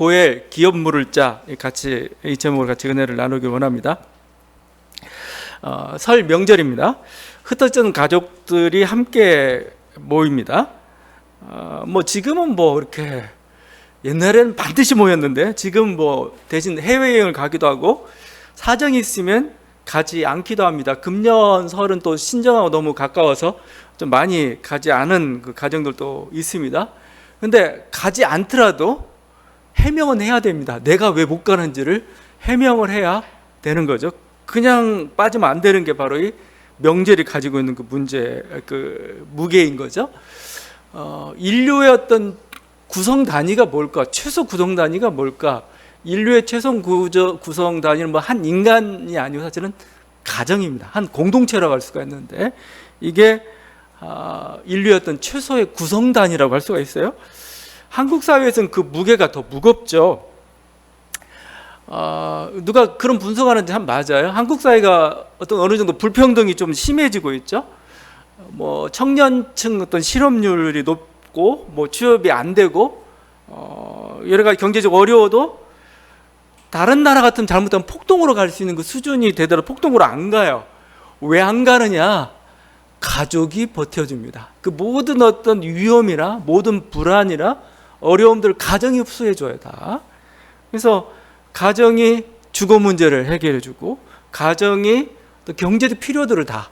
고엘 기업 물을 자 같이 이 제목을 같이 은혜를 나누길 원합니다. 설 명절입니다. 흩어진 가족들이 함께 모입니다. 뭐 지금은 뭐 이렇게 옛날에는 반드시 모였는데 지금 뭐 대신 해외여행을 가기도 하고 사정이 있으면 가지 않기도 합니다. 금년 설은 또 신정하고 너무 가까워서 좀 많이 가지 않은 그 가정들도 있습니다. 근데 가지 않더라도 해명은 해야 됩니다. 내가 왜 못 가는지를 해명을 해야 되는 거죠. 그냥 빠지면 안 되는 게 바로 이 명절이 가지고 있는 그 문제, 그 무게인 거죠. 인류의 어떤 구성 단위가 뭘까? 최소 구성 단위가 뭘까? 인류의 최소 구성 단위는 뭐 한 인간이 아니고 사실은 가정입니다. 한 공동체라고 할 수가 있는데 이게 인류의 어떤 최소의 구성 단위라고 할 수가 있어요. 한국 사회에서는 그 무게가 더 무겁죠. 누가 그런 분석하는지 참 맞아요. 한국 사회가 어떤 어느 정도 불평등이 좀 심해지고 있죠. 뭐 청년층 어떤 실업률이 높고 뭐 취업이 안 되고 여러 가지 경제적 어려워도 다른 나라 같은 잘못하면 폭동으로 갈 수 있는 그 수준이 되더라도 폭동으로 안 가요. 왜 안 가느냐? 가족이 버텨줍니다. 그 모든 어떤 위험이나 모든 불안이나 어려움들 가정이 흡수해줘요 다. 그래서 가정이 주거 문제를 해결해주고 가정이 또 경제적 필요들을 다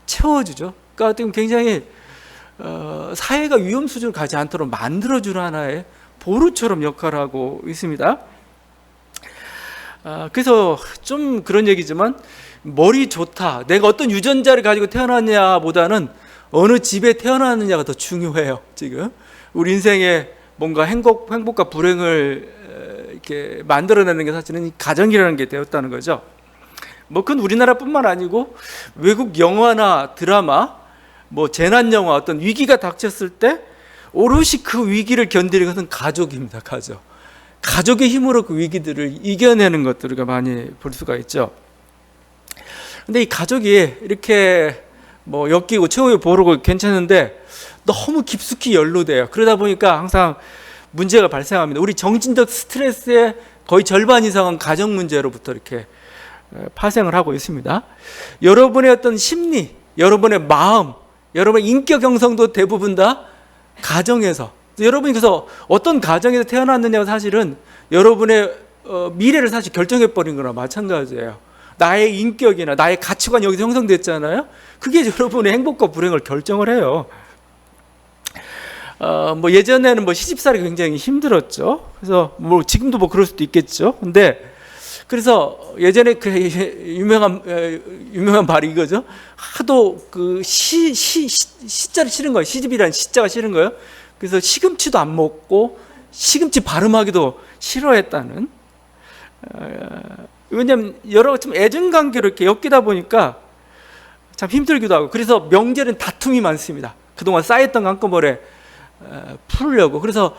채워주죠. 그러니까 굉장히 사회가 위험 수준을 가지 않도록 만들어주는 하나의 보루처럼 역할을 하고 있습니다. 그래서 좀 그런 얘기지만 머리 좋다, 내가 어떤 유전자를 가지고 태어났냐보다는 어느 집에 태어났느냐가 더 중요해요. 지금 우리 인생에 뭔가 행복과 불행을 이렇게 만들어내는 게 사실은 가정이라는 게 되었다는 거죠. 뭐 그건 우리나라뿐만 아니고 외국 영화나 드라마, 뭐 재난 영화, 어떤 위기가 닥쳤을 때 오롯이 그 위기를 견디는 것은 가족입니다. 가족의 힘으로 그 위기들을 이겨내는 것들을 우리가 많이 볼 수가 있죠. 근데 이 가족이 이렇게 뭐 엮이고 최후에 보르고 괜찮은데 너무 깊숙이 연루돼요. 그러다 보니까 항상 문제가 발생합니다. 우리 정신적 스트레스의 거의 절반 이상은 가정 문제로부터 이렇게 파생을 하고 있습니다. 여러분의 어떤 심리, 여러분의 마음, 여러분의 인격 형성도 대부분 다 가정에서, 여러분이 그래서 어떤 가정에서 태어났느냐가 사실은 여러분의 미래를 사실 결정해버린 거나 마찬가지예요. 나의 인격이나 나의 가치관이 여기서 형성됐잖아요. 그게 여러분의 행복과 불행을 결정을 해요. 뭐 예전에는 뭐 시집살이가 굉장히 힘들었죠. 그래서 뭐 지금도 뭐 그럴 수도 있겠죠. 근데 그래서 예전에 그 유명한 말이 이거죠. 하도 그 시자를 싫은 거예요. 시집이라는 시자가 싫은 거예요. 그래서 시금치도 안 먹고 시금치 발음하기도 싫어했다는. 왜냐하면 여러 좀 애증관계로 이렇게 엮이다 보니까 참 힘들기도 하고, 그래서 명절은 다툼이 많습니다. 그동안 쌓였던 한꺼번에 풀려고. 그래서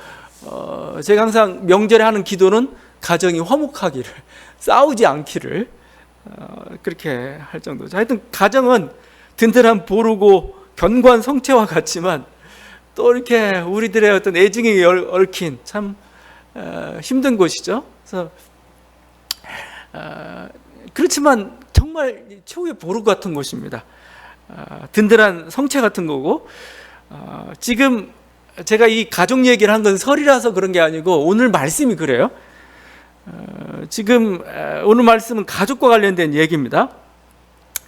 제가 항상 명절에 하는 기도는 가정이 화목하기를, 싸우지 않기를 그렇게 할 정도죠. 하여튼 가정은 든든한 보루고 견고한 성체와 같지만 또 이렇게 우리들의 어떤 애증이 얽힌 참 힘든 곳이죠. 그래서 그렇지만 정말 최후의 보루 같은 곳입니다. 든든한 성체 같은 거고, 지금 제가 이 가족 얘기를 한 건 설이라서 그런 게 아니고 오늘 말씀이 그래요. 지금 오늘 말씀은 가족과 관련된 얘기입니다.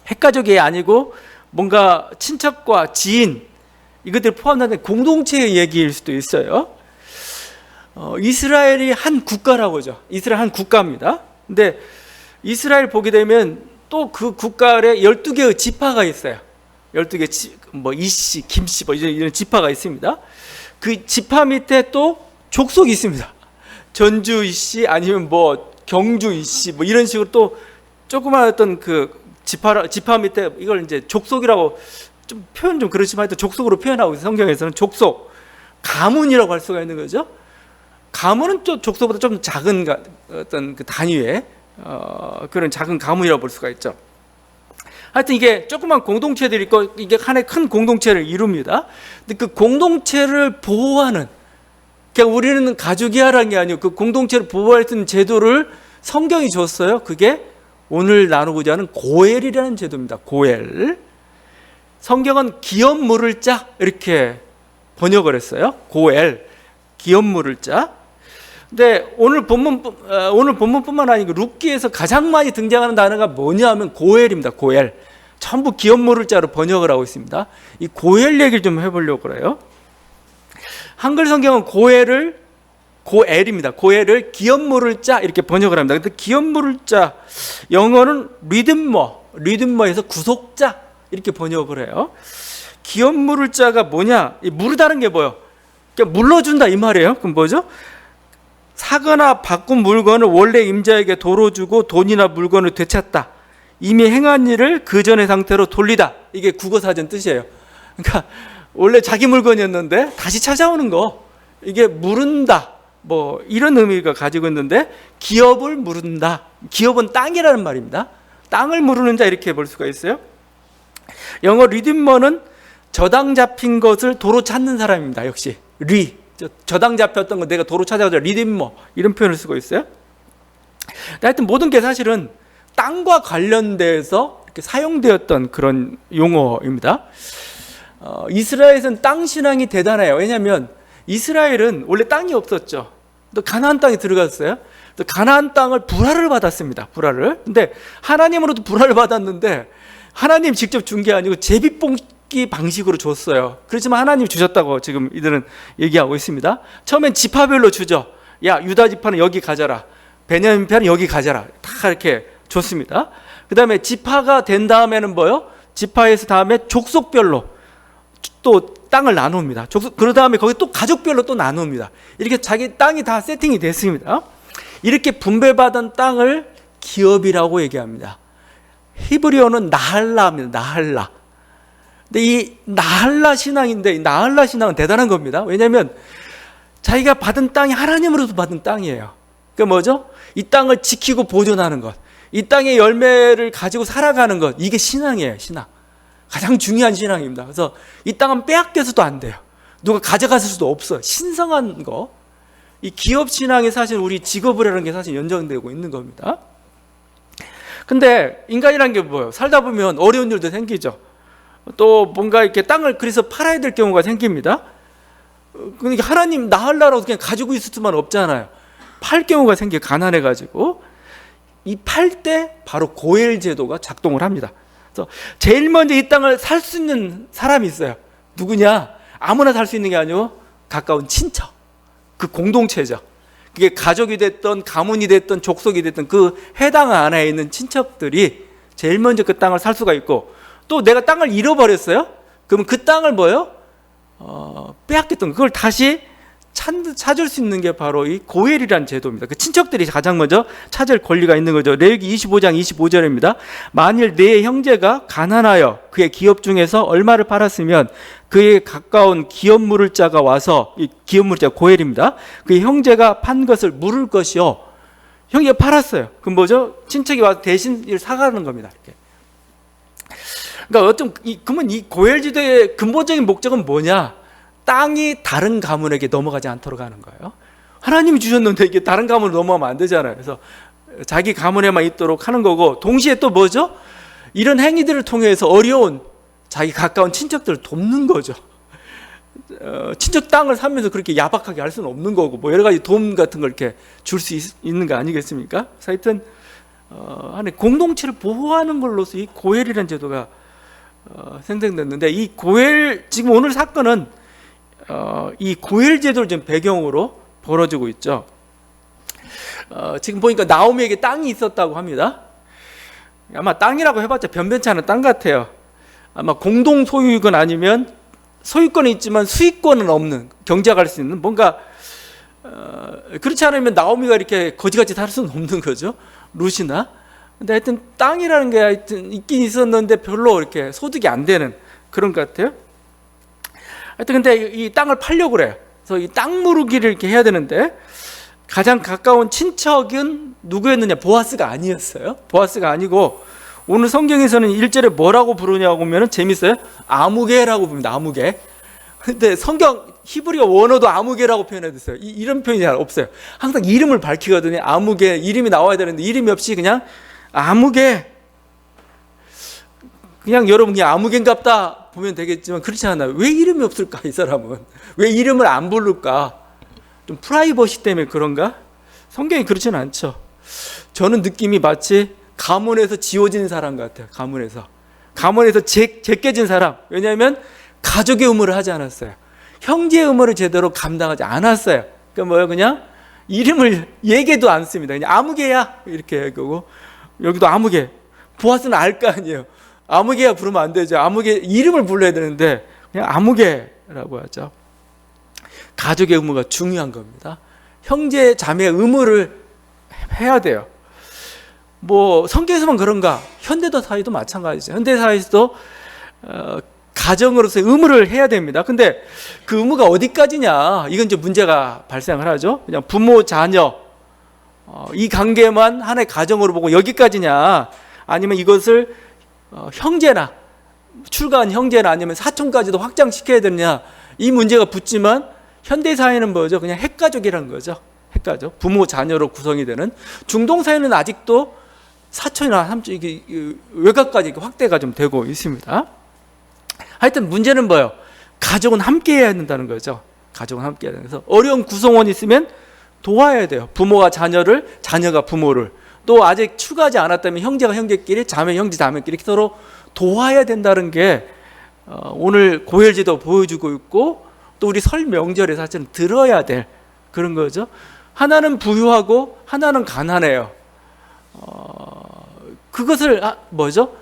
핵가족이 아니고 뭔가 친척과 지인, 이것들 포함된 공동체의 얘기일 수도 있어요. 이스라엘이 한 국가라고죠. 이스라엘 한 국가입니다. 근데 이스라엘 보게 되면 또 그 국가 아래 12개의 지파가 있어요. 12개, 뭐 이씨, 김씨, 뭐 이런 지파가 있습니다. 그 지파 밑에 또 족속이 있습니다. 전주 이씨, 아니면 뭐 경주 이씨, 뭐 이런 식으로 또 조그마한 어떤 그 지파 밑에 이걸 이제 족속이라고 좀 표현 좀 그렇지만 하여튼 족속으로 표현하고 있어요. 성경에서는 족속, 가문이라고 할 수가 있는 거죠. 가문은 또 족속보다 좀 작은 어떤 그 단위의 그런 작은 가문이라고 볼 수가 있죠. 하여튼 이게 조그만 공동체들이 있고 이게 하나의 큰 공동체를 이룹니다. 근데 그 공동체를 보호하는, 그냥 우리는 가족이야라는 게 아니고 그 공동체를 보호할 수 있는 제도를 성경이 줬어요. 그게 오늘 나누고자 하는 고엘이라는 제도입니다. 고엘. 성경은 기업 물을 자 이렇게 번역을 했어요. 고엘, 기업 물을 자. 근데 오늘 본문뿐만 아니고 룻기에서 가장 많이 등장하는 단어가 뭐냐면 고엘입니다. 고엘. 전부 기업 물을 자로 번역을 하고 있습니다. 이 고엘 얘기를 좀 해보려고 그래요. 한글 성경은 고엘입니다. 고엘을 기업 물을 자 이렇게 번역을 합니다. 근데 기업 물을 자, 영어는 리듬머에서 구속자 이렇게 번역을 해요. 기업 물을 자가 뭐냐? 이 무르다는 게 뭐예요? 그러니까 물러준다 이 말이에요. 그럼 뭐죠? 사거나 바꾼 물건을 원래 임자에게 도로 주고 돈이나 물건을 되찾다. 이미 행한 일을 그 전의 상태로 돌리다. 이게 국어사전 뜻이에요. 그러니까 원래 자기 물건이었는데 다시 찾아오는 거. 이게 무른다. 뭐 이런 의미가 가지고 있는데 기업을 무른다. 기업은 땅이라는 말입니다. 땅을 무르는 자 이렇게 볼 수가 있어요. 영어 리듬머는 저당 잡힌 것을 도로 찾는 사람입니다. 역시 저당 잡혔던 거 내가 도로 찾아오자 리듬머 이런 표현을 쓰고 있어요. 하여튼 모든 게 사실은 땅과 관련돼서 이렇게 사용되었던 그런 용어입니다. 이스라엘에서는 땅 신앙이 대단해요. 왜냐하면 이스라엘은 원래 땅이 없었죠. 또 가나안 땅에 들어갔어요. 또 가나안 땅을 불화를 받았습니다. 불화를. 근데 하나님으로도 불화를 받았는데 하나님 직접 준 게 아니고 제비뽑기 방식으로 줬어요. 그렇지만 하나님 주셨다고 지금 이들은 얘기하고 있습니다. 처음엔 지파별로 주죠. 야, 유다 지파는 여기 가져라. 베냐민 지파는 여기 가져라. 다 이렇게 줬습니다. 그 다음에 지파가 된 다음에는 뭐요? 지파에서 다음에 족속별로 또 땅을 나눕니다. 그 다음에 거기 또 가족별로 또 나눕니다. 이렇게 자기 땅이 다 세팅이 됐습니다. 이렇게 분배받은 땅을 기업이라고 얘기합니다. 히브리어는 나할라입니다. 나할라. 근데 이 나할라 신앙인데 이 나할라 신앙은 대단한 겁니다. 왜냐하면 자기가 받은 땅이 하나님으로부터 받은 땅이에요. 그러니까 뭐죠? 이 땅을 지키고 보존하는 것. 이 땅의 열매를 가지고 살아가는 것. 이게 신앙이에요. 신앙. 가장 중요한 신앙입니다. 그래서 이 땅은 빼앗겨서도 안 돼요. 누가 가져갔을 수도 없어요. 신성한 거. 이 기업 신앙이 사실 우리 직업이라는 게 사실 연장되고 있는 겁니다. 근데 인간이라는 게 뭐예요? 살다 보면 어려운 일도 생기죠. 또 뭔가 이렇게 땅을 그래서 팔아야 될 경우가 생깁니다. 그러니까 하나님 나할라라고 그냥 가지고 있을 수만 없잖아요. 팔 경우가 생겨 가난해가지고 이 팔 때 바로 고엘 제도가 작동을 합니다. 그래서 제일 먼저 이 땅을 살 수 있는 사람이 있어요. 누구냐? 아무나 살 수 있는 게 아니고 가까운 친척. 그 공동체죠. 그게 가족이 됐던 가문이 됐던 족속이 됐던 그 해당 안에 있는 친척들이 제일 먼저 그 땅을 살 수가 있고 또 내가 땅을 잃어버렸어요? 그러면 그 땅을 뭐예요? 빼앗겼던 그걸 다시 찾을 수 있는 게 바로 이 고엘이라는 제도입니다. 그 친척들이 가장 먼저 찾을 권리가 있는 거죠. 레위기 25장 25절입니다. 만일 내 형제가 가난하여 그의 기업 중에서 얼마를 팔았으면 그에 가까운 기업 물을 자가 와서 이 기업 물을 자 고엘입니다. 그의 형제가 판 것을 물을 것이요. 형제가 팔았어요. 그럼 뭐죠? 친척이 와서 대신 이를 사가는 겁니다. 이렇게. 그러니까 그러면 이 고엘 지도의 근본적인 목적은 뭐냐? 땅이 다른 가문에게 넘어가지 않도록 하는 거예요. 하나님이 주셨는데 이게 다른 가문으로 넘어가면 안 되잖아요. 그래서 자기 가문에만 있도록 하는 거고 동시에 또 뭐죠? 이런 행위들을 통해서 어려운 자기 가까운 친척들을 돕는 거죠. 친척 땅을 사면서 그렇게 야박하게 할 수는 없는 거고 뭐 여러 가지 도움 같은 걸 이렇게 줄 수 있는 거 아니겠습니까? 하여튼 공동체를 보호하는 걸로서 이 고엘이라는 제도가 생성됐는데 이 고엘 지금 오늘 사건은 이 고엘 제도를 좀 배경으로 벌어지고 있죠. 지금 보니까 나오미에게 땅이 있었다고 합니다. 아마 땅이라고 해봤자 변변치 않은 땅 같아요. 아마 공동 소유권 아니면 소유권은 있지만 수익권은 없는 경작할 수 있는 뭔가 그렇지 않으면 나오미가 이렇게 거지같이 살 수는 없는 거죠. 룻이나. 근데 하여튼 땅이라는 게 하여튼 있긴 있었는데 별로 이렇게 소득이 안 되는 그런 것 같아요. 하여튼 근데 이 땅을 팔려고 그래요. 그래서 이 땅 무르기를 이렇게 해야 되는데 가장 가까운 친척은 누구였느냐? 보아스가 아니었어요. 보아스가 아니고 오늘 성경에서는 1절에 뭐라고 부르냐고 하면 재밌어요. 아무개라고 부릅니다. 아무개. 근데 성경 히브리어 원어도 아무개라고 표현해뒀어요. 이런 표현이 잘 없어요. 항상 이름을 밝히거든요. 아무개, 이름이 나와야 되는데 이름이 없이 그냥 아무개. 그냥 여러분 그냥 아무개인갑다 보면 되겠지만 그렇지 않아요. 왜 이름이 없을까 이 사람은? 왜 이름을 안 부를까? 좀 프라이버시 때문에 그런가? 성경이 그렇지는 않죠. 저는 느낌이 마치 가문에서 지워진 사람 같아요. 가문에서 제껴진 사람. 왜냐하면 가족의 의무를 하지 않았어요. 형제의 의무를 제대로 감당하지 않았어요. 그러니까 뭐예요? 그냥 이름을 얘기도 안 씁니다. 그냥 아무개야 이렇게 얘기하고, 여기도 아무개. 보아스는 알 거 아니에요. 아무개야 부르면 안 되죠. 아무개 이름을 불러야 되는데 그냥 아무개라고 하죠. 가족의 의무가 중요한 겁니다. 형제 자매의 의무를 해야 돼요. 뭐 성경에서만 그런가? 현대 사회도 마찬가지죠. 현대 사회에서도 가정으로서의 의무를 해야 됩니다. 근데 그 의무가 어디까지냐? 이건 이제 문제가 발생을 하죠. 그냥 부모, 자녀 이 관계만 하나의 가정으로 보고 여기까지냐? 아니면 이것을 형제나 출가한 형제나 아니면 사촌까지도 확장시켜야 되느냐? 이 문제가 붙지만 현대 사회는 뭐죠? 그냥 핵가족이라는 거죠. 핵가족. 부모, 자녀로 구성이 되는. 중동 사회는 아직도 사촌이나 삼촌 이게 외곽까지 확대가 좀 되고 있습니다. 하여튼 문제는 뭐예요? 가족은 함께 해야 된다는 거죠. 가족은 함께 해야 돼서 어려운 구성원이 있으면 도와야 돼요. 부모가 자녀를, 자녀가 부모를. 또 아직 출가하지 않았다면 형제가 형제끼리, 자매 형제 자매끼리 서로 도와야 된다는 게 오늘 고혈제도 보여주고 있고, 또 우리 설 명절에 사실은 들어야 될 그런 거죠. 하나는 부유하고 하나는 가난해요. 그것을 뭐죠?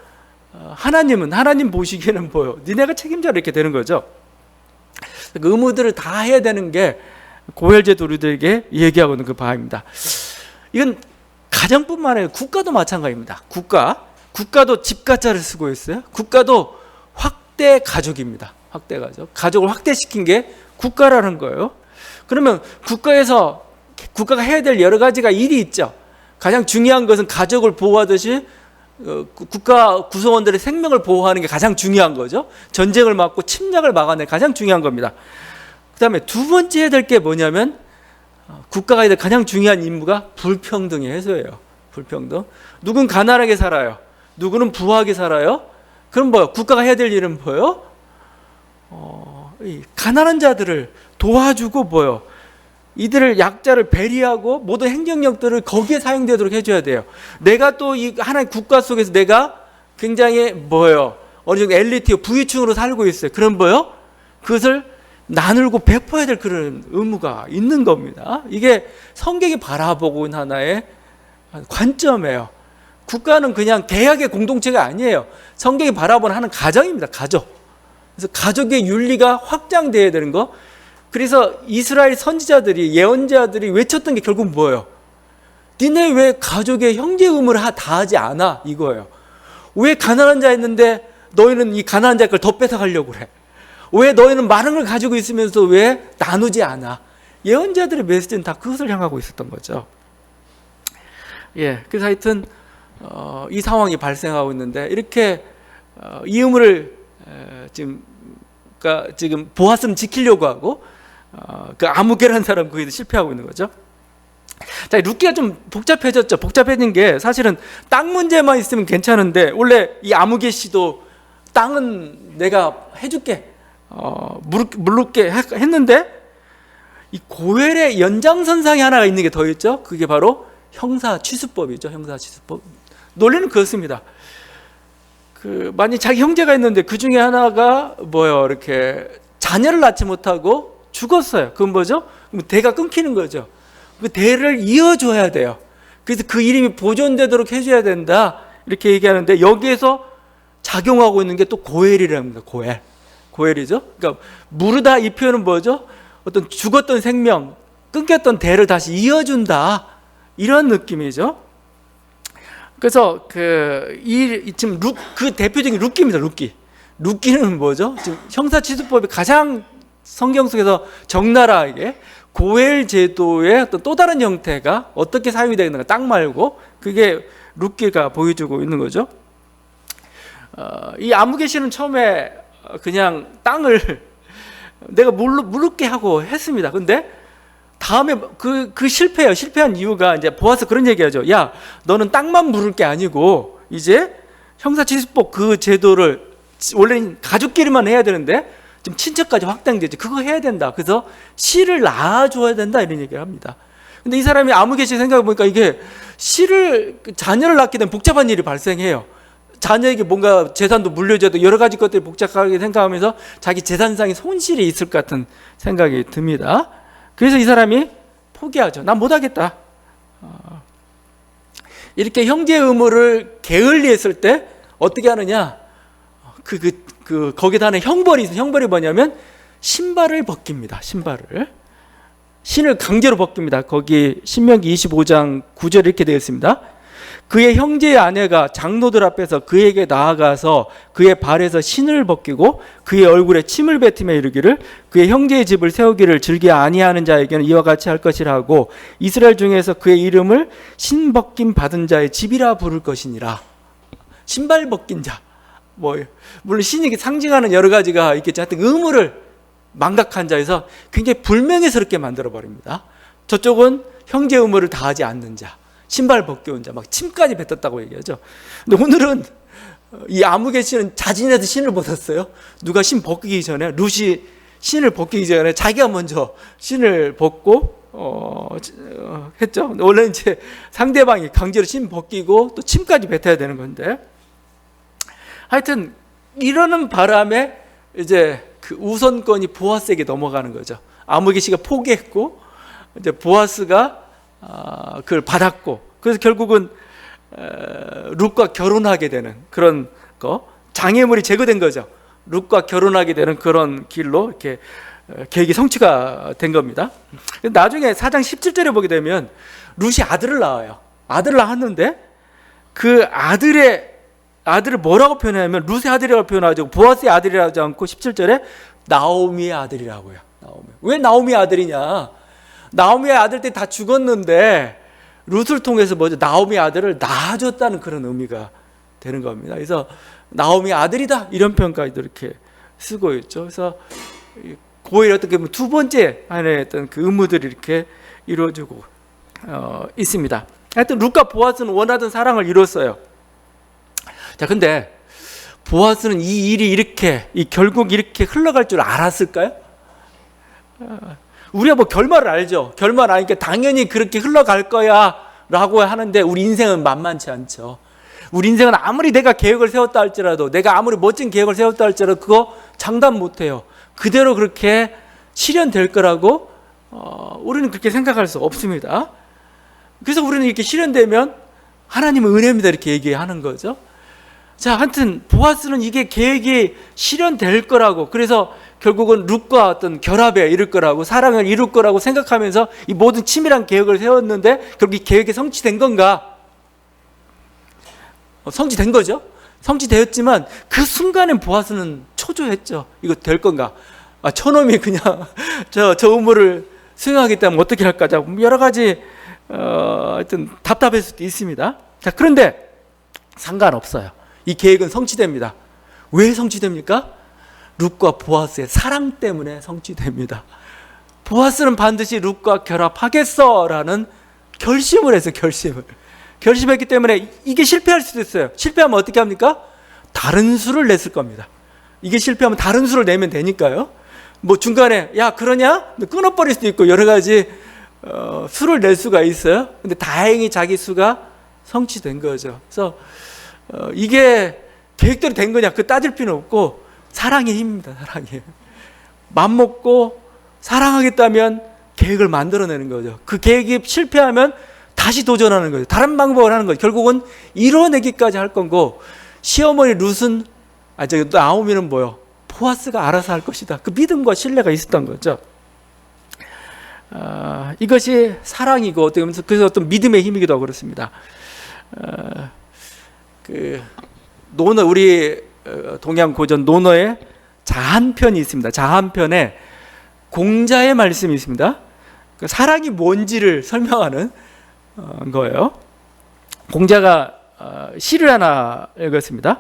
하나님 보시기에는 뭐요? 니네가 책임져라 이렇게 되는 거죠. 그 의무들을 다 해야 되는 게 고혈제도 우리들에게 얘기하고 있는 그 바입니다. 이건 가정뿐만 아니라 국가도 마찬가지입니다. 국가도 집가짜를 쓰고 있어요. 국가도 확대 가족입니다. 확대 가족. 가족을 확대시킨 게 국가라는 거예요. 그러면 국가가 해야 될 여러 가지가 일이 있죠. 가장 중요한 것은 가족을 보호하듯이 국가 구성원들의 생명을 보호하는 게 가장 중요한 거죠. 전쟁을 막고 침략을 막아내는 게 가장 중요한 겁니다. 그 다음에 두 번째 해야 될 게 뭐냐면 국가가 해야 될 가장 중요한 임무가 불평등의 해소예요. 불평등. 누군 가난하게 살아요. 누구는 부하게 살아요. 그럼 뭐요? 국가가 해야 될 일은 뭐요? 이 가난한 자들을 도와주고 뭐요? 이들을 약자를 배려하고 모든 행정력들을 거기에 사용되도록 해줘야 돼요. 내가 또 이 하나의 국가 속에서 내가 굉장히 뭐요? 어느 정도 엘리트 부유층으로 살고 있어요. 그럼 뭐요? 그것을 나누고 베풀어야 될 그런 의무가 있는 겁니다. 이게 성경이 바라보고 있는 하나의 관점이에요. 국가는 그냥 계약의 공동체가 아니에요. 성경이 바라보는 하나는 가정입니다. 가족. 그래서 가족의 윤리가 확장되어야 되는 거. 그래서 이스라엘 선지자들이, 예언자들이 외쳤던 게 결국 뭐예요? 니네 왜 가족의 형제 의무를 다 하지 않아? 이거예요. 왜 가난한 자 있는데 너희는 이 가난한 자의 걸 더 뺏어가려고 그래? 왜 너희는 많은 걸 가지고 있으면서 왜 나누지 않아? 예언자들의 메시지는 다 그것을 향하고 있었던 거죠. 예, 그래서 하여튼 이 상황이 발생하고 있는데 이렇게 이 의무를 지금 보았으면 지키려고 하고 그 아무개라는 사람 거기도 실패하고 있는 거죠. 자, 룻기가 좀 복잡해졌죠. 복잡해진 게 사실은 땅 문제만 있으면 괜찮은데 원래 이 아무개 씨도 땅은 내가 해줄게, 물르게 했는데 이 고엘의 연장선상에 하나가 있는 게 더 있죠. 그게 바로 형사취수법이죠. 형사취수법. 논리는 그렇습니다. 만약 자기 형제가 있는데 그 중에 하나가 이렇게 자녀를 낳지 못하고 죽었어요. 그건 뭐죠? 그럼 대가 끊기는 거죠. 그 대를 이어줘야 돼요. 그래서 그 이름이 보존되도록 해줘야 된다. 이렇게 얘기하는데 여기에서 작용하고 있는 게 또 고엘이랍니다. 고엘이죠. 그러니까 무르다 이 표현은 뭐죠? 어떤 죽었던 생명, 끊겼던 대를 다시 이어준다. 이런 느낌이죠. 그래서 지금 그 대표적인 룻기입니다. 룻기는 뭐죠? 지금 형사취수법이 가장 성경 속에서 적나라하게 고엘 제도의 어떤 또 다른 형태가 어떻게 사용이 되는가, 땅 말고 그게 룻기가 보여주고 있는 거죠. 이 아무개 씨는 처음에 그냥 땅을 내가 물르게 하고 했습니다. 근데 다음에 그 실패한 이유가 이제 보아스 그런 얘기하죠. 야, 너는 땅만 물을 게 아니고 이제 형사취수법 그 제도를 원래는 가족끼리만 해야 되는데 지금 친척까지 확장되죠. 그거 해야 된다. 그래서 씨를 낳아줘야 된다 이런 얘기를 합니다. 근데 이 사람이 아무개시 생각해보니까 이게 자녀를 낳게 되면 복잡한 일이 발생해요. 자녀에게 뭔가 재산도 물려줘도 여러 가지 것들이 복잡하게 생각하면서 자기 재산상의 손실이 있을 것 같은 생각이 듭니다. 그래서 이 사람이 포기하죠. 난 못하겠다. 이렇게 형제의 의무를 게을리했을 때 어떻게 하느냐? 거기다 하는 형벌이 있어요. 형벌이 뭐냐면 신발을 벗깁니다. 신을 강제로 벗깁니다. 거기 신명기 25장 9절에 이렇게 되어 있습니다. 그의 형제의 아내가 장로들 앞에서 그에게 나아가서 그의 발에서 신을 벗기고 그의 얼굴에 침을 뱉으며 이르기를 그의 형제의 집을 세우기를 즐겨 아니하는 자에게는 이와 같이 할 것이라 하고 이스라엘 중에서 그의 이름을 신 벗김 받은 자의 집이라 부를 것이니라. 신발 벗긴 자. 물론 신이 상징하는 여러 가지가 있겠죠. 하여튼 의무를 망각한 자에서 굉장히 불명예스럽게 만들어 버립니다. 저쪽은 형제 의무를 다하지 않는 자. 신발 벗겨온 자, 막 침까지 뱉었다고 얘기하죠. 근데 오늘은 이 아무개 씨는 자진해서 신을 벗었어요. 누가 신 벗기기 전에, 룻이 신을 벗기기 전에 자기가 먼저 신을 벗고 했죠. 원래 이제 상대방이 강제로 신 벗기고 또 침까지 뱉어야 되는 건데, 하여튼 이러는 바람에 이제 그 우선권이 보아스에게 넘어가는 거죠. 아무개 씨가 포기했고 이제 보아스가 그걸 받았고, 그래서 결국은 룻과 결혼하게 되는 그런 거, 장애물이 제거된 거죠. 룻과 결혼하게 되는 그런 길로 이렇게 계획이 성취가 된 겁니다. 나중에 4장 17절에 보게 되면 룻이 아들을 낳아요. 아들을 낳았는데 그 아들을 뭐라고 표현하냐면 룻의 아들이라고 표현하죠. 보아스의 아들이라고 하지 않고 17절에 나오미의 아들이라고요. 왜 나오미의 아들이냐? 나오미의 아들들이 다 죽었는데 룻을 통해서 나오미의 아들을 낳아줬다는 그런 의미가 되는 겁니다. 그래서 나오미의 아들이다 이런 표현까지도 이렇게 쓰고 있죠. 그래서 고일 어떻게 보면 두 번째 안에 어떤 그 의무들이 이렇게 이루어지고 있습니다. 하여튼 룻과 보아스는 원하던 사랑을 이뤘어요. 자, 근데 보아스는 이 일이 결국 이렇게 흘러갈 줄 알았을까요? 우리가 결말을 알죠. 결말 아니까 당연히 그렇게 흘러갈 거야 라고 하는데 우리 인생은 만만치 않죠. 우리 인생은 아무리 내가 계획을 세웠다 할지라도, 내가 아무리 멋진 계획을 세웠다 할지라도 그거 장담 못해요. 그대로 그렇게 실현될 거라고 우리는 그렇게 생각할 수 없습니다. 그래서 우리는 이렇게 실현되면 하나님의 은혜입니다 이렇게 얘기하는 거죠. 자, 하여튼 보아스는 이게 계획이 실현될 거라고, 그래서 결국은 룻과 어떤 결합에 이룰 거라고, 사랑을 이룰 거라고 생각하면서 이 모든 치밀한 계획을 세웠는데 결국 이 계획이 성취된 건가? 성취된 거죠. 성취되었지만 그 순간엔 보아스는 초조했죠. 이거 될 건가? 저놈이 그냥 저 의무를 수행하겠다면 어떻게 할까? 여러 가지 하여튼 답답할 수도 있습니다. 자, 그런데 상관없어요. 이 계획은 성취됩니다. 왜 성취됩니까? 룻과 보아스의 사랑 때문에 성취됩니다. 보아스는 반드시 룻과 결합하겠어라는 결심을 했어요. 결심했기 때문에 이게 실패할 수도 있어요. 실패하면 어떻게 합니까? 다른 수를 냈을 겁니다. 이게 실패하면 다른 수를 내면 되니까요. 중간에 야 그러냐? 끊어버릴 수도 있고 여러 가지 수를 낼 수가 있어요. 근데 다행히 자기 수가 성취된 거죠. 그래서 이게 계획대로 된 거냐 그 따질 필요는 없고 사랑의 힘입니다. 사랑의 맘먹고 사랑하겠다면 계획을 만들어내는 거죠. 그 계획이 실패하면 다시 도전하는 거죠. 다른 방법을 하는 거죠. 결국은 이뤄내기까지 할 거고, 시어머니 룻은 나오미는 보아스가 알아서 할 것이다. 그 믿음과 신뢰가 있었던 거죠. 이것이 사랑이고 어떻게 보면 그래서 어떤 믿음의 힘이기도 하고 그렇습니다. 우리 동양 고전 논어에 자한편이 있습니다. 자한편에 공자의 말씀이 있습니다. 사랑이 뭔지를 설명하는 거예요. 공자가 시를 하나 읽었습니다.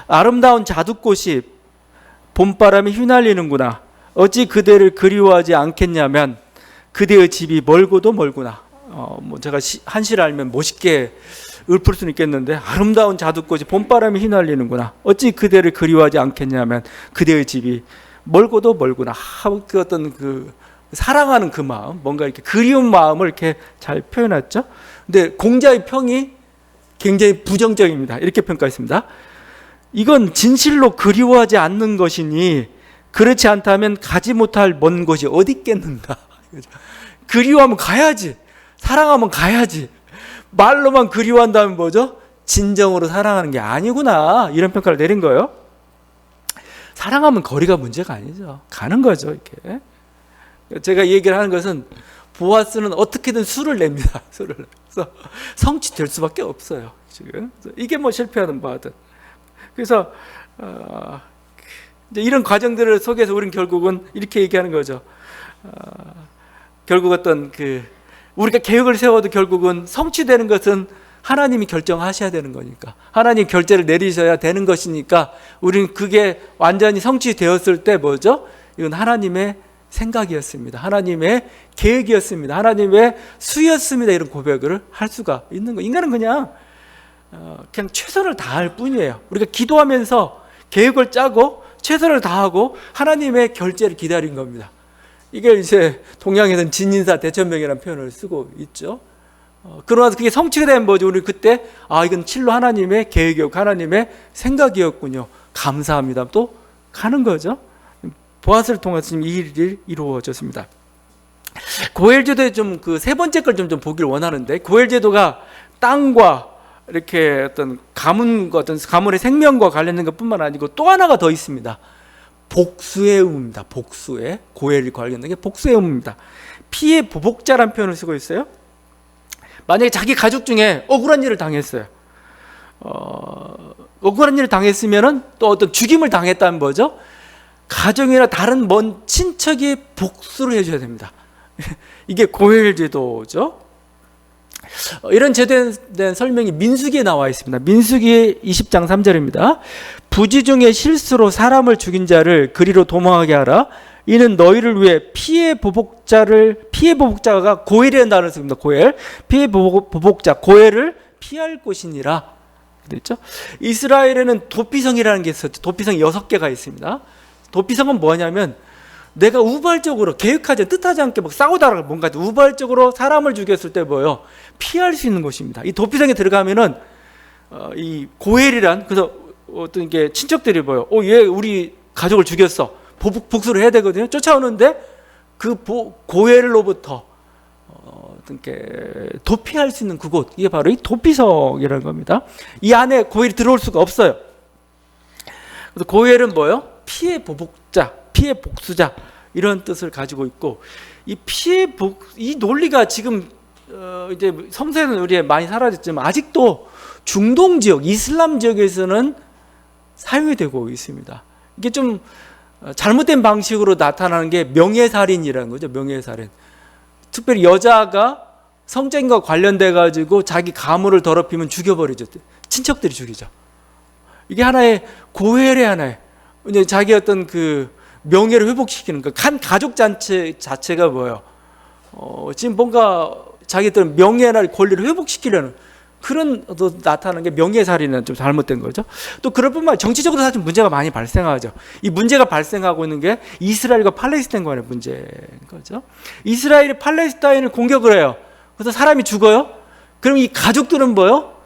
아름다운 자두꽃이 봄바람에 휘날리는구나. 어찌 그대를 그리워하지 않겠냐면 그대의 집이 멀고도 멀구나. 제가 한시를 알면 멋있게 읊을 수는 있겠는데, 아름다운 자두꽃이 봄바람에 휘날리는구나. 어찌 그대를 그리워하지 않겠냐면 그대의 집이 멀고도 멀구나. 그 어떤 그 사랑하는 그 마음, 뭔가 이렇게 그리운 마음을 이렇게 잘 표현했죠. 근데 공자의 평이 굉장히 부정적입니다. 이렇게 평가했습니다. 이건 진실로 그리워하지 않는 것이니 그렇지 않다면 가지 못할 먼 곳이 어디 있겠는가. 그리워하면 가야지. 사랑하면 가야지. 말로만 그리워한다면 뭐죠? 진정으로 사랑하는 게 아니구나. 이런 평가를 내린 거예요. 사랑하면 거리가 문제가 아니죠. 가는 거죠, 이렇게. 제가 얘기를 하는 것은 보아스는 어떻게든 수를 냅니다. 수를. 그래서 성취될 수밖에 없어요. 지금 이게 뭐 실패하는 바든. 그래서 이제 이런 과정들을 속에서 우리는 결국은 이렇게 얘기하는 거죠. 결국 어떤 우리가 계획을 세워도 결국은 성취되는 것은 하나님이 결정하셔야 되는 거니까, 하나님 결제를 내리셔야 되는 것이니까, 우리는 그게 완전히 성취되었을 때 뭐죠? 이건 하나님의 생각이었습니다. 하나님의 계획이었습니다. 하나님의 수였습니다. 이런 고백을 할 수가 있는 거예요. 인간은 그냥 최선을 다할 뿐이에요. 우리가 기도하면서 계획을 짜고 최선을 다하고 하나님의 결제를 기다린 겁니다. 이게 이제 동양에서는 진인사 대천명이라는 표현을 쓰고 있죠. 그러나 그게 성취가 되면 뭐죠? 우리 그때 이건 실로 하나님의 계획이었고 하나님의 생각이었군요. 감사합니다. 또 가는 거죠. 보아스를 통해서 이 일이 이루어졌습니다. 고헬제도의 좀 세 번째 걸 좀 보길 원하는데, 고헬제도가 땅과 이렇게 어떤 가문의 생명과 관련된 것뿐만 아니고 또 하나가 더 있습니다. 복수의 의무입니다. 복수의, 고헬이 관련된 게 복수의 의무입니다. 피해 보복자라는 표현을 쓰고 있어요. 만약에 자기 가족 중에 억울한 일을 당했어요. 억울한 일을 당했으면은 또 어떤 죽임을 당했다는 거죠. 가정이나 다른 먼 친척이 복수를 해줘야 됩니다. 이게 고헬 제도죠. 이런 제도에 대한 설명이 민수기에 나와 있습니다. 민수기 20장 3절입니다. 부지 중에 실수로 사람을 죽인 자를 그리로 도망하게 하라. 이는 너희를 위해 피해 보복자가 고헬이라는 단어를 씁니다. 고헬, 피해 보복자, 고헬을 피할 곳이니라. 그랬죠? 이스라엘에는 도피성이라는 게 있었죠. 도피성이 6개가 있습니다. 도피성은 뭐냐면 내가 우발적으로 계획하지 뜻하지 않게 막 싸우다가 뭔가 우발적으로 사람을 죽였을 때 뭐예요? 피할 수 있는 곳입니다. 이 도피성에 들어가면은 이 고헬이란, 그래서 어떤 게 친척들이 뭐예요? 얘 우리 가족을 죽였어. 복수를 해야 되거든요. 쫓아오는데 그 고헬로부터 어떤 게 도피할 수 있는 그곳, 이게 바로 이 도피성이라는 겁니다. 이 안에 고헬이 들어올 수가 없어요. 그래서 고헬은 뭐예요? 피해 보복자, 피해 복수자, 이런 뜻을 가지고 있고, 이 이 논리가 지금 이제 성서에는 우리 많이 사라졌지만 아직도 중동 지역, 이슬람 지역에서는 사용이 되고 있습니다. 이게 좀 잘못된 방식으로 나타나는 게 명예살인이라는 거죠. 명예살인. 특별히 여자가 성적인과 관련돼 가지고 자기 가문을 더럽히면 죽여버리죠. 친척들이 죽이죠. 이게 하나의 고헬의 하나의 이제 자기 어떤 명예를 회복시키는 한 가족 자체가 뭐예요? 지금 뭔가 자기 어떤 명예나 권리를 회복시키려는 그런 나타나는 게 명예살인은 좀 잘못된 거죠. 또 그럴 뿐만 아니라 정치적으로 사실 문제가 많이 발생하죠. 이 문제가 발생하고 있는 게 이스라엘과 팔레스타인 간의 문제인 거죠. 이스라엘이 팔레스타인을 공격을 해요. 그래서 사람이 죽어요. 그럼 이 가족들은 뭐예요?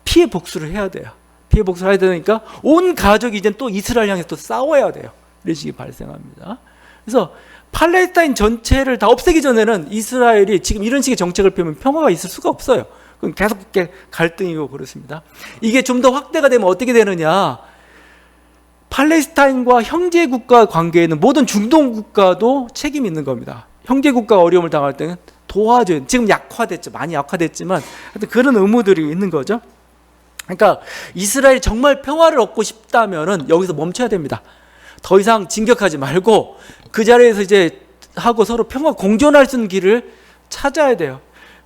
피해 복수를 해야 돼요. 피해 복수를 해야 되니까 온 가족이 이제 또 이스라엘 향해서 또 싸워야 돼요. 이런 식이 발생합니다. 그래서 팔레스타인 전체를 다 없애기 전에는 이스라엘이 지금 이런 식의 정책을 펴면 평화가 있을 수가 없어요. 그럼 계속 갈등이고 그렇습니다. 이게 좀 더 확대가 되면 어떻게 되느냐? 팔레스타인과 형제국가 관계에는 모든 중동 국가도 책임이 있는 겁니다. 형제국가가 어려움을 당할 때는 도와줘요. 지금 약화됐죠. 많이 약화됐지만 하여튼 그런 의무들이 있는 거죠. 그러니까 이스라엘이 정말 평화를 얻고 싶다면은 여기서 멈춰야 됩니다. 더 이상 진격하지 말고 그 자리에서 이제 하고 서로 평화 공존할 수 있는 길을 찾아야 돼요.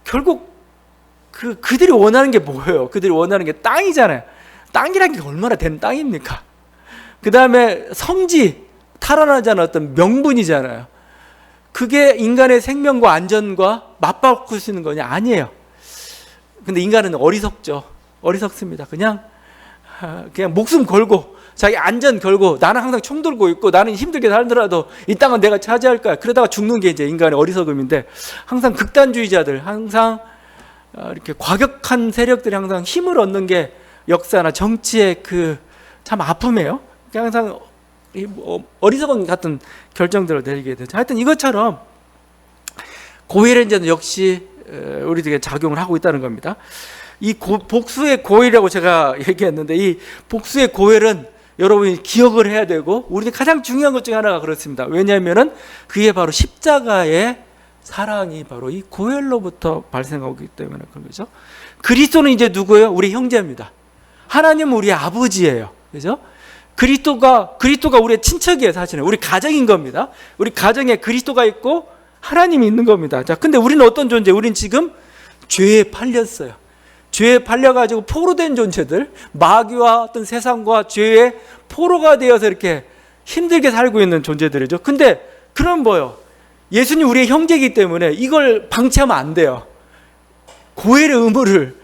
결국 그들이 원하는 게 뭐예요? 그들이 원하는 게 땅이잖아요. 땅이라는 게 얼마나 된 땅입니까? 그 다음에 성지, 탈환하지 않은 어떤 명분이잖아요. 그게 인간의 생명과 안전과 맞바꿀 수 있는 거냐? 아니에요. 근데 인간은 어리석죠. 어리석습니다. 그냥 목숨 걸고 자기 안전 걸고 나는 항상 총 들고 있고 나는 힘들게 살더라도 이 땅은 내가 차지할 거야. 그러다가 죽는 게 이제 인간의 어리석음인데, 항상 극단주의자들, 항상 이렇게 과격한 세력들이 항상 힘을 얻는 게 역사나 정치의 그 참 아픔이에요. 항상 어리석은 같은 결정들을 내리게 되죠. 하여튼 이것처럼 고혈연제는 역시 우리들에게 작용을 하고 있다는 겁니다. 이 복수의 고혈이라고 제가 얘기했는데, 이 복수의 고혈은 여러분이 기억을 해야 되고, 우리들 가장 중요한 것 중에 하나가 그렇습니다. 왜냐하면은 그게 바로 십자가의 사랑이 바로 이 고혈로부터 발생하고 있기 때문에 그런 거죠. 그리스도는 이제 누구예요? 우리 형제입니다. 하나님은 우리 아버지예요. 그죠? 그리스도가 우리의 친척이에요. 사실은 우리 가정인 겁니다. 우리 가정에 그리스도가 있고 하나님이 있는 겁니다. 자, 근데 우리는 어떤 존재? 우린 지금 죄에 팔렸어요. 죄에 팔려가지고 포로 된 존재들, 마귀와 어떤 세상과 죄의 포로가 되어서 이렇게 힘들게 살고 있는 존재들이죠. 근데 그럼 뭐요? 예수님 우리의 형제이기 때문에 이걸 방치하면 안 돼요. 고혈의 의무를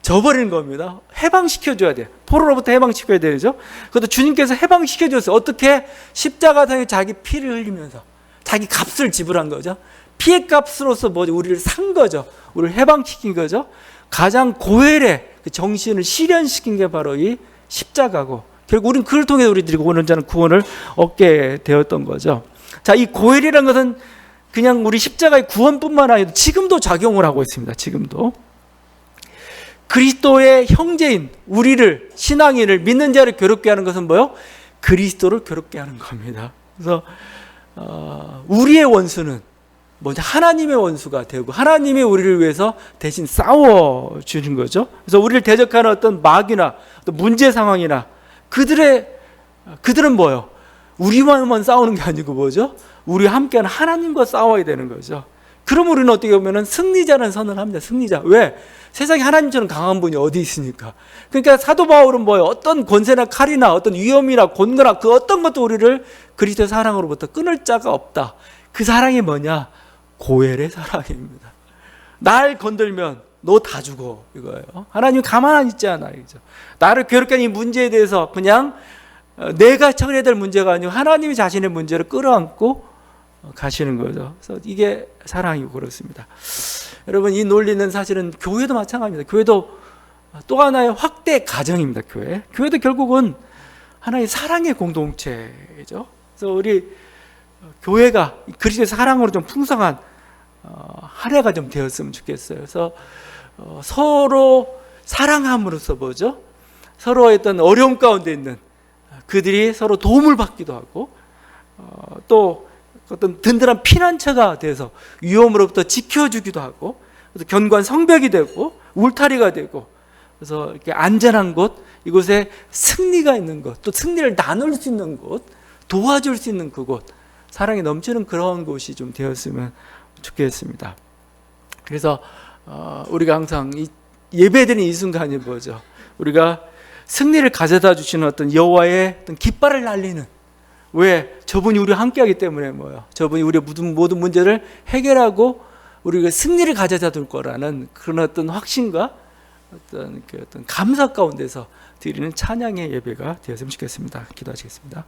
져버리는 겁니다. 해방시켜줘야 돼요. 포로로부터 해방시켜야 되죠. 그것도 주님께서 해방시켜줬어요. 어떻게? 십자가상에 자기 피를 흘리면서 자기 값을 지불한 거죠. 피의 값으로서 뭐죠? 우리를 산 거죠. 우리를 해방시킨 거죠. 가장 고혈의 그 정신을 실현시킨 게 바로 이 십자가고, 결국 우리는 그걸 통해 우리들이 온전한 구원을 얻게 되었던 거죠. 자, 이 고혈이라는 것은 그냥 우리 십자가의 구원뿐만 아니라 지금도 작용을 하고 있습니다. 지금도 그리스도의 형제인 우리를, 신앙인을, 믿는 자를 괴롭게 하는 것은 뭐요? 그리스도를 괴롭게 하는 겁니다. 그래서 우리의 원수는 뭐냐? 하나님의 원수가 되고 하나님이 우리를 위해서 대신 싸워주는 거죠. 그래서 우리를 대적하는 어떤 마귀나 어떤 문제 상황이나 그들은 뭐예요? 우리만만 싸우는 게 아니고 뭐죠? 우리와 함께하는 하나님과 싸워야 되는 거죠. 그럼 우리는 어떻게 보면 승리자라는 선언을 합니다. 승리자. 왜? 세상에 하나님처럼 강한 분이 어디 있습니까? 그러니까 사도 바울은 뭐예요? 어떤 권세나 칼이나 어떤 위험이나 곤고나 그 어떤 것도 우리를 그리스도의 사랑으로부터 끊을 자가 없다. 그 사랑이 뭐냐? 고혈의 사랑입니다. 날 건들면 너 다 죽어, 이거예요. 하나님 가만 안 있지 않아요. 나를 괴롭게 하는 이 문제에 대해서 그냥 내가 처리해야 될 문제가 아니고 하나님이 자신의 문제를 끌어안고 가시는 거죠. 그래서 이게 사랑이고 그렇습니다. 여러분, 이 논리는 사실은 교회도 마찬가지입니다. 교회도 또 하나의 확대 가정입니다. 교회도 결국은 하나의 사랑의 공동체죠. 그래서 우리 교회가 그리스도의 사랑으로 좀 풍성한 한 해가 좀 되었으면 좋겠어요. 그래서 서로 사랑함으로써 뭐죠? 서로의 어떤 어려움 가운데 있는 그들이 서로 도움을 받기도 하고, 또 어떤 든든한 피난처가 돼서 위험으로부터 지켜주기도 하고, 그래서 견고한 성벽이 되고 울타리가 되고, 그래서 이렇게 안전한 곳, 이곳에 승리가 있는 곳, 또 승리를 나눌 수 있는 곳, 도와줄 수 있는 그곳, 사랑이 넘치는 그런 곳이 좀 되었으면 좋겠습니다. 그래서 우리가 항상 예배드리는 이 순간이 뭐죠? 우리가 승리를 가져다 주시는 어떤 여호와의 어떤 깃발을 날리는, 왜? 저분이 우리와 함께하기 때문에 뭐예요? 저분이 우리의 모든 문제를 해결하고 우리가 승리를 가져다 줄 거라는 그런 어떤 확신과 어떤 감사 가운데서 드리는 찬양의 예배가 되었으면 좋겠습니다. 기도하시겠습니다.